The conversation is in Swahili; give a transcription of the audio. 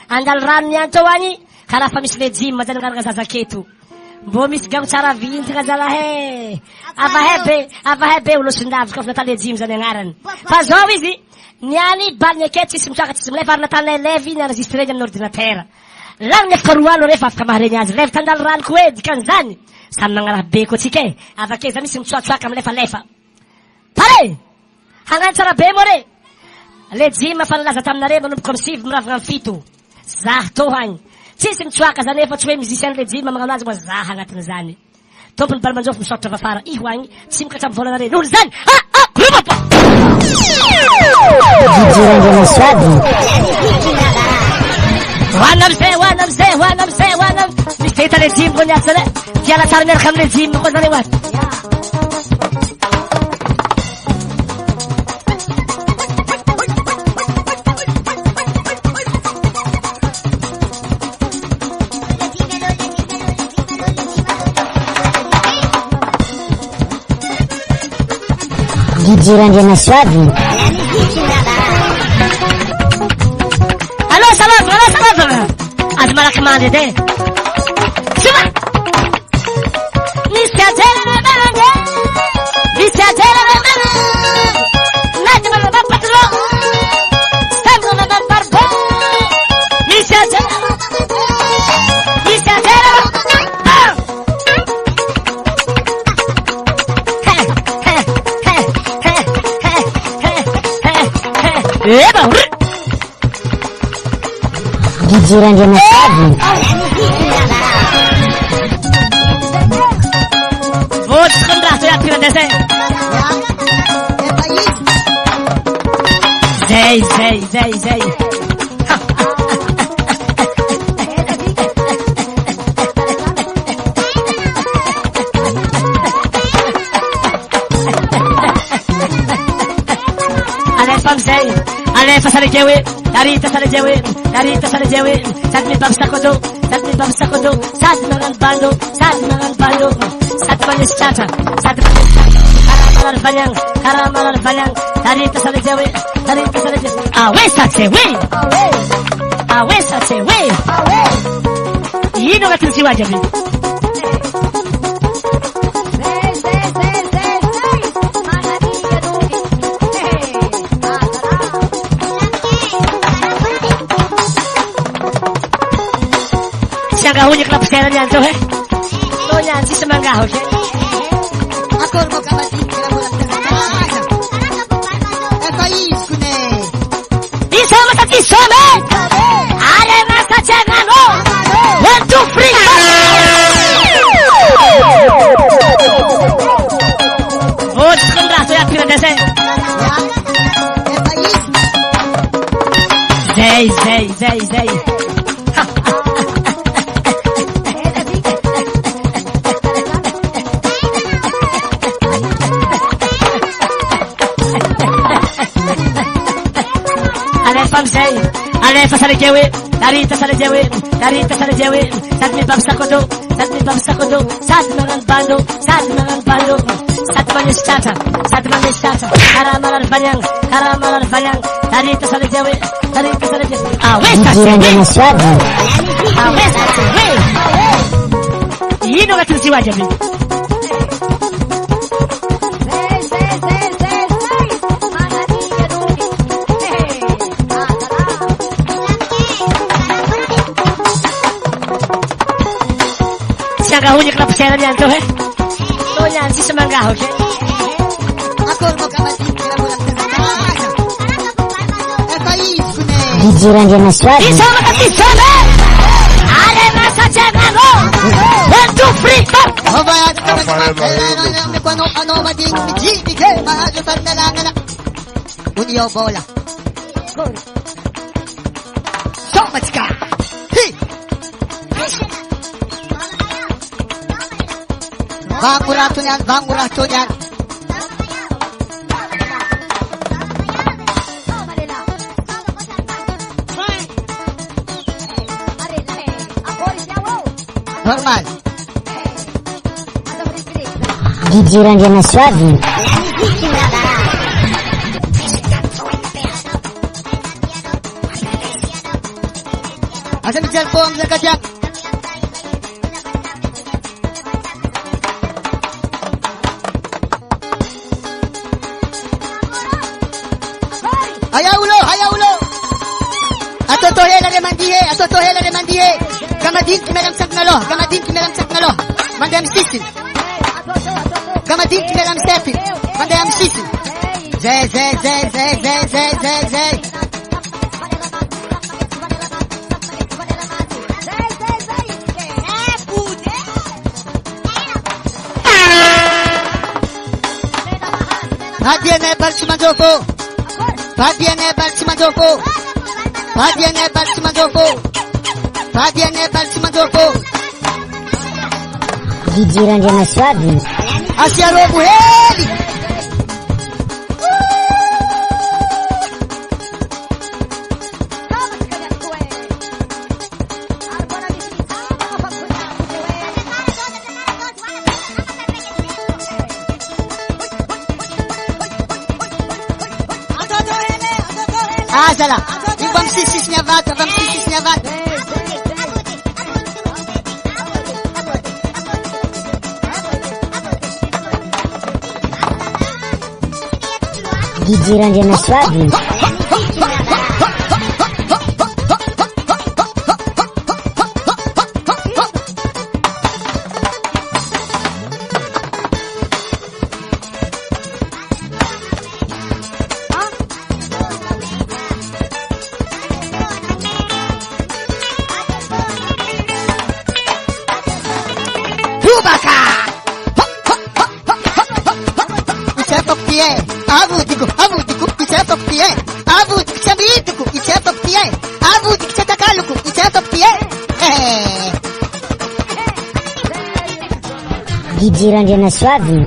andal rano niantao agny karaha fa misy le gym zany angaraka zazaketo mbo misy gamo tsara vintana zalahe avahebe olosindavy kofa natao le gym zany agnarany fa zao izy niany baligny aketo tsisy mitraka tsisy milefa ary natana elevy iny enregistreny amin'ny ordinateur lany nefaka roa alo rehefa afaka mahareny azy levy tandalo rano ko e dikan'izany samy magnaraha be ko tsika e avake za misy mitsoatsoaka amilefalefa pare hagnano tsara be mo re le gym fanalaza taminare manomboka amy sivy miravagna amy fito zah to hagny tsisy mitsoaka zany efa tsy hoe musicien le gym magnano azy moa zah agnatin' zany tompony bary manjofo misotra fafara iho agny tsy mikatra amy volanare noho zany gromapa hoana amizay misy hita le gym koa niasa zany tiala tsara miaraka amy le gym koa zany oaty DJ Randiana Suave. Alô, salava. As malakamande de. Suba. Miscadela na banana. Nada na patrão. Estamos na barba. Miscadela. Eba! DJ Randiana Suave. Vou descondrar, você já tira desse. Zé. Alefa sale jewe, Darita sale jewe, sad mi babsa kodo, sad mangan bando, sad manis chata, karamalar banyang, Darita sale jewe, awesa chewe, yino gatin siwaja bi. Siagahunya kelap sekarang niyan to he. To niyan si semanggaho he. Ako mo kabating kaya mo lang sa Ito isku ne. Isama sa kisome. Ale masa chegano. 1 2 3. Oh, sekondra to ya pira dese. Zay. Alefa sale jewe, Darita sale jewe, sad mi babsa kodo, sad mangan bando, sad manis chata, karamalar banyang, Darita sale jewe, awesa chewe, yino gatin siwaja bi. Siagahunya kelap sekarang niyan to he. To niyan si semanggaho he. Ako mo kabating kaya mo lang sa Ito isku ne. DJ Randiana Suave. Isama sa kisome. Ale masa chegano. 1 2 3. Mabayad ka na kailangan ng may ano maging GBK. Mahalutan na lang na. Unyo bola. So much ka. Bangurato niyan. Normal. DJ Randiana Suave. Asa may cellphone sa kadyak. Ayaw ulo. Atotohela de mandihe. Gamadin kimeram saknalo. Mandam sisin. Gamadin kimeram stepin. Mandam sisin. Zay. Fadiene Balchimajoko. Gigirando na sua vida. Asia lobo ele. Zala. Vamos se snavata. Gigirando na sua vida. Gigirando na sua vida.